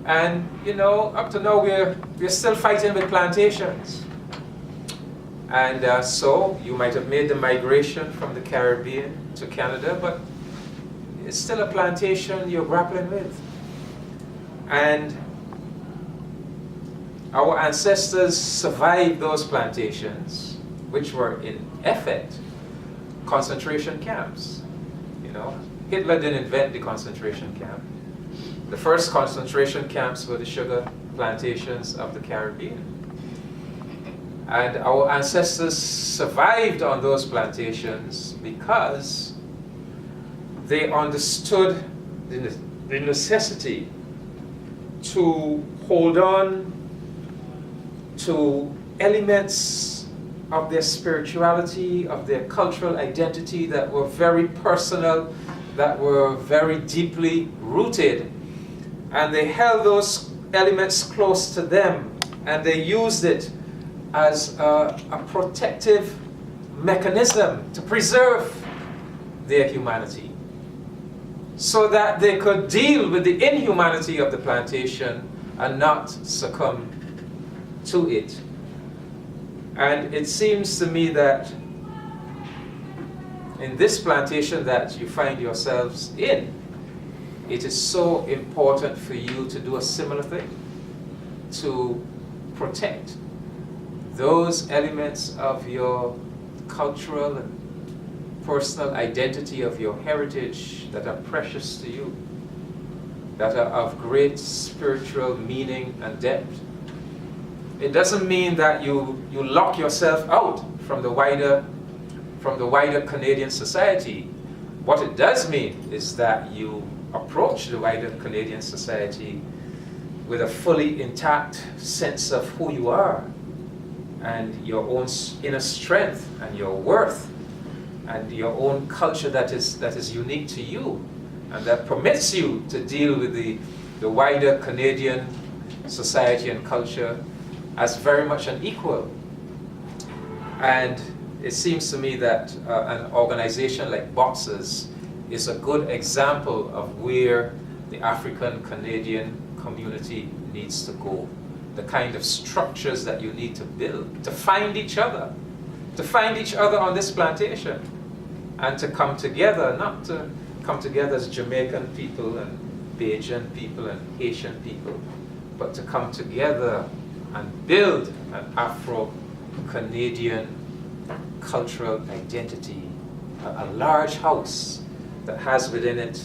And you know, up to now we're still fighting with plantations. And so you might have made the migration from the Caribbean to Canada, but it's still a plantation you're grappling with. And our ancestors survived those plantations, which were in effect concentration camps. You know, Hitler didn't invent the concentration camp. The first concentration camps were the sugar plantations of the Caribbean. And our ancestors survived on those plantations because they understood the necessity to hold on to elements of their spirituality, of their cultural identity that were very personal, that were very deeply rooted. And they held those elements close to them, and they used it as a protective mechanism to preserve their humanity, so that they could deal with the inhumanity of the plantation and not succumb to it. And it seems to me that in this plantation that you find yourselves in, it is so important for you to do a similar thing, to protect those elements of your cultural and personal identity, of your heritage, that are precious to you, that are of great spiritual meaning and depth. It doesn't mean that you lock yourself out from the wider Canadian society. What it does mean is that you approach the wider Canadian society with a fully intact sense of who you are, and your own inner strength, and your worth, and your own culture that is unique to you, and that permits you to deal with the wider Canadian society and culture as very much an equal. And it seems to me that an organization like Boxers is a good example of where the African Canadian community needs to go. The kind of structures that you need to build to find each other on this plantation, and to come together, not to come together as Jamaican people and Bajan people and Haitian people, but to come together and build an Afro-Canadian cultural identity, a large house that has within it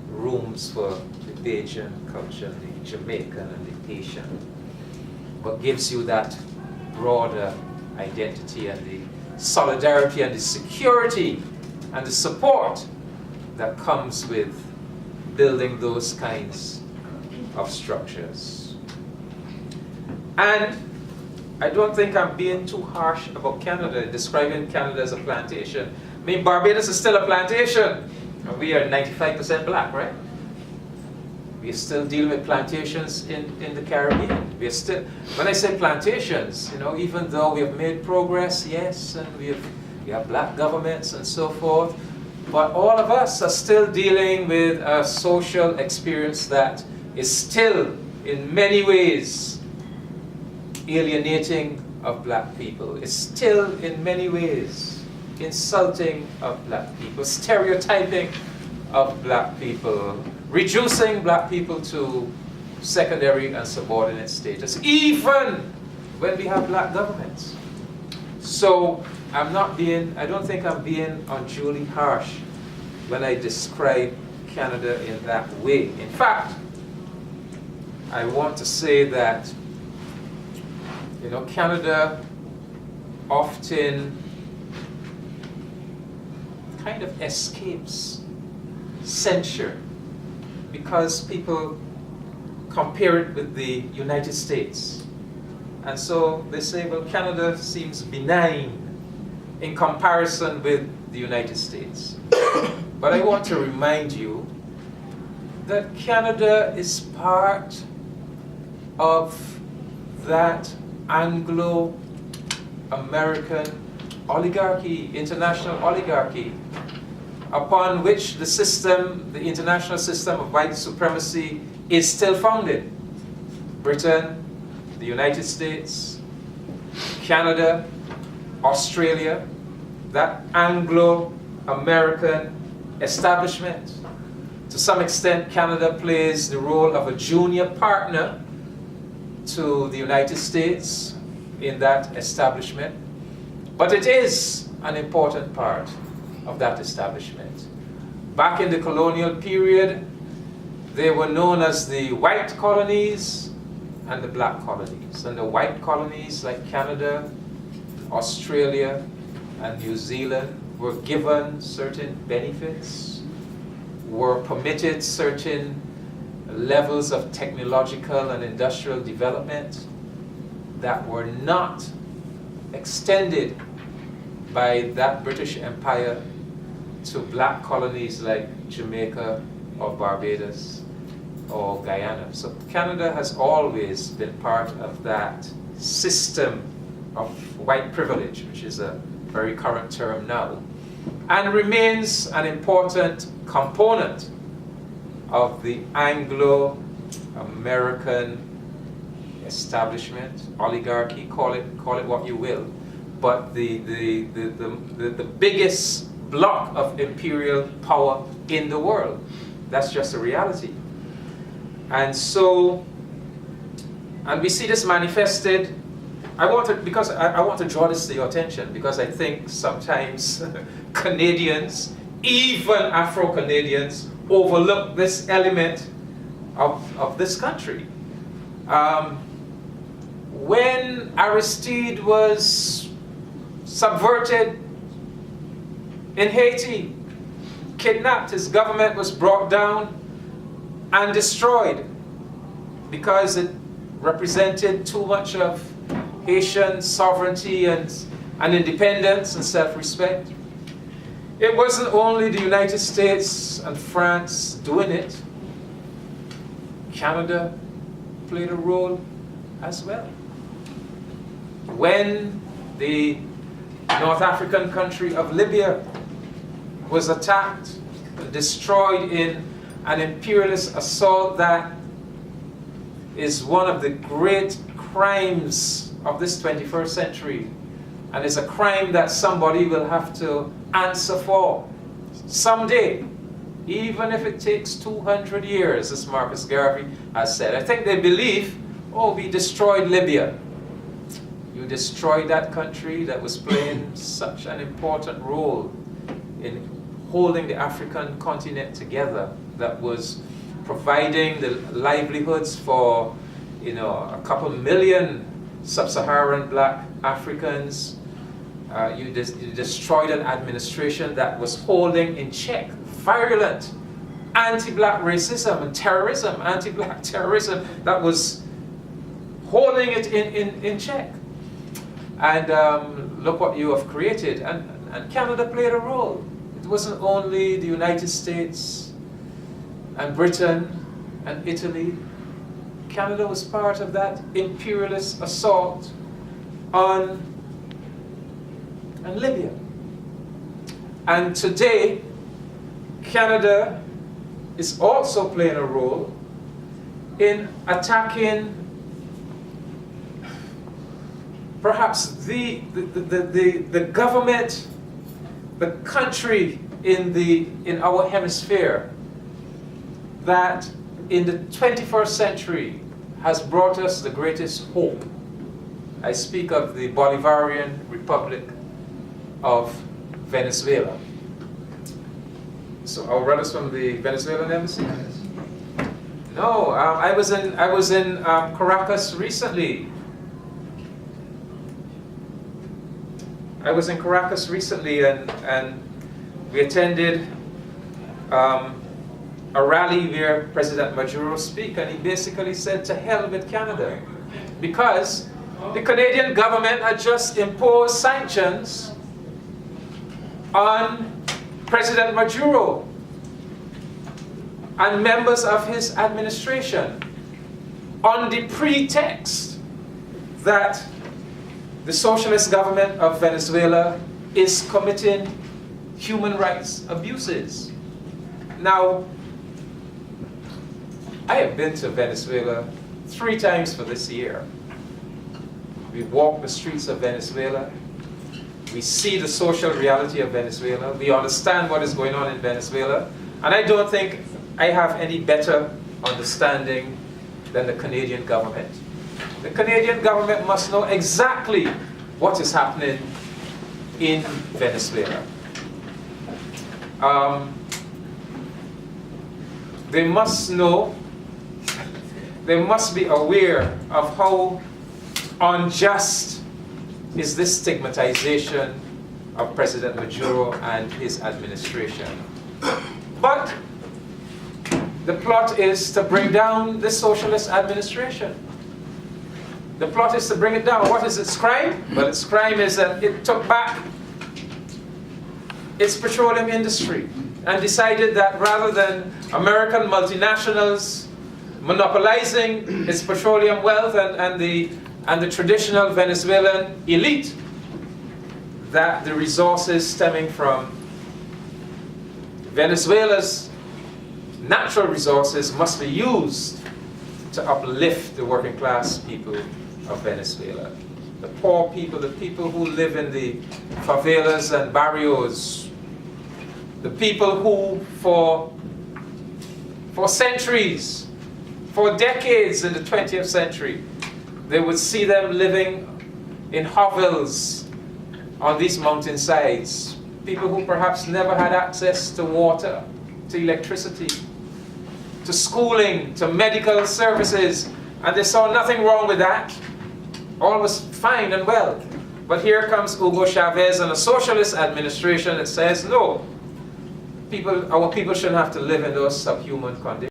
rooms for the Bajan culture, the Jamaican and the Haitian, but gives you that broader identity and the solidarity and the security and the support that comes with building those kinds of structures. And I don't think I'm being too harsh about Canada, describing Canada as a plantation. I mean, Barbados is still a plantation. We are 95% black, right? We're still dealing with plantations in the Caribbean. We're still, when I say plantations, you know, even though we have made progress, yes, and we have black governments and so forth, but all of us are still dealing with a social experience that is still, in many ways, alienating of black people. It's still, in many ways, insulting of black people, stereotyping of black people, reducing black people to secondary and subordinate status, even when we have black governments. So I don't think I'm being unduly harsh when I describe Canada in that way. In fact, I want to say that, you know, Canada often kind of escapes censure because people compare it with the United States. And so they say, well, Canada seems benign in comparison with the United States. But I want to remind you that Canada is part of that Anglo-American oligarchy, international oligarchy, upon which the international system of white supremacy is still founded. Britain, the United States, Canada, Australia, that Anglo-American establishment. To some extent, Canada plays the role of a junior partner to the United States in that establishment. But it is an important part of that establishment. Back in the colonial period, they were known as the white colonies and the black colonies. And the white colonies, like Canada, Australia, and New Zealand, were given certain benefits, were permitted certain levels of technological and industrial development that were not extended by that British Empire to black colonies like Jamaica or Barbados or Guyana. So Canada has always been part of that system of white privilege, which is a very current term now, and remains an important component of the Anglo-American establishment, oligarchy, call it what you will, but the biggest block of imperial power in the world. That's just a reality. And so, and we see this manifested. I want to draw this to your attention because I think sometimes Canadians, even Afro-Canadians, overlook this element of this country. When Aristide was subverted in Haiti, kidnapped, his government was brought down and destroyed because it represented too much of Haitian sovereignty and independence and self-respect. It wasn't only the United States and France doing it. Canada played a role as well. When the North African country of Libya was attacked, destroyed in an imperialist assault that is one of the great crimes of this 21st century, and is a crime that somebody will have to answer for someday, even if it takes 200 years, as Marcus Garvey has said. I think they believe, oh, we destroyed Libya. You destroyed that country that was playing such an important role in holding the African continent together, that was providing the livelihoods for, a couple million sub-Saharan black Africans. You destroyed an administration that was holding in check virulent anti-black racism and terrorism, anti-black terrorism, that was holding it in check. And look what you have created. And Canada played a role. It wasn't only the United States and Britain and Italy. Canada was part of that imperialist assault on Libya. And today, Canada is also playing a role in attacking perhaps the government, the country in our hemisphere that in the 21st century has brought us the greatest hope. I speak of the Bolivarian Republic of Venezuela. So our brothers from the Venezuelan embassy? No, I was in Caracas recently. I was in Caracas recently, and we attended a rally where President Maduro spoke, and he basically said, to hell with Canada, because the Canadian government had just imposed sanctions on President Maduro and members of his administration on the pretext that the socialist government of Venezuela is committing human rights abuses. Now, I have been to Venezuela 3 times for this year. We walk the streets of Venezuela. We see the social reality of Venezuela. We understand what is going on in Venezuela. And I don't think I have any better understanding than the Canadian government. The Canadian government must know exactly what is happening in Venezuela. They must know, they must be aware of how unjust is this stigmatization of President Maduro and his administration. But the plot is to bring down the socialist administration. The plot is to bring it down. What is its crime? Well, its crime is that it took back its petroleum industry and decided that rather than American multinationals monopolizing its petroleum wealth and the traditional Venezuelan elite, that the resources stemming from Venezuela's natural resources must be used to uplift the working class people of Venezuela. The poor people, the people who live in the favelas and barrios, the people who for centuries, for decades in the 20th century, they would see them living in hovels on these mountainsides. People who perhaps never had access to water, to electricity, to schooling, to medical services, and they saw nothing wrong with that. All was fine and well. But here comes Hugo Chavez and a socialist administration that says, no, our people shouldn't have to live in those subhuman conditions.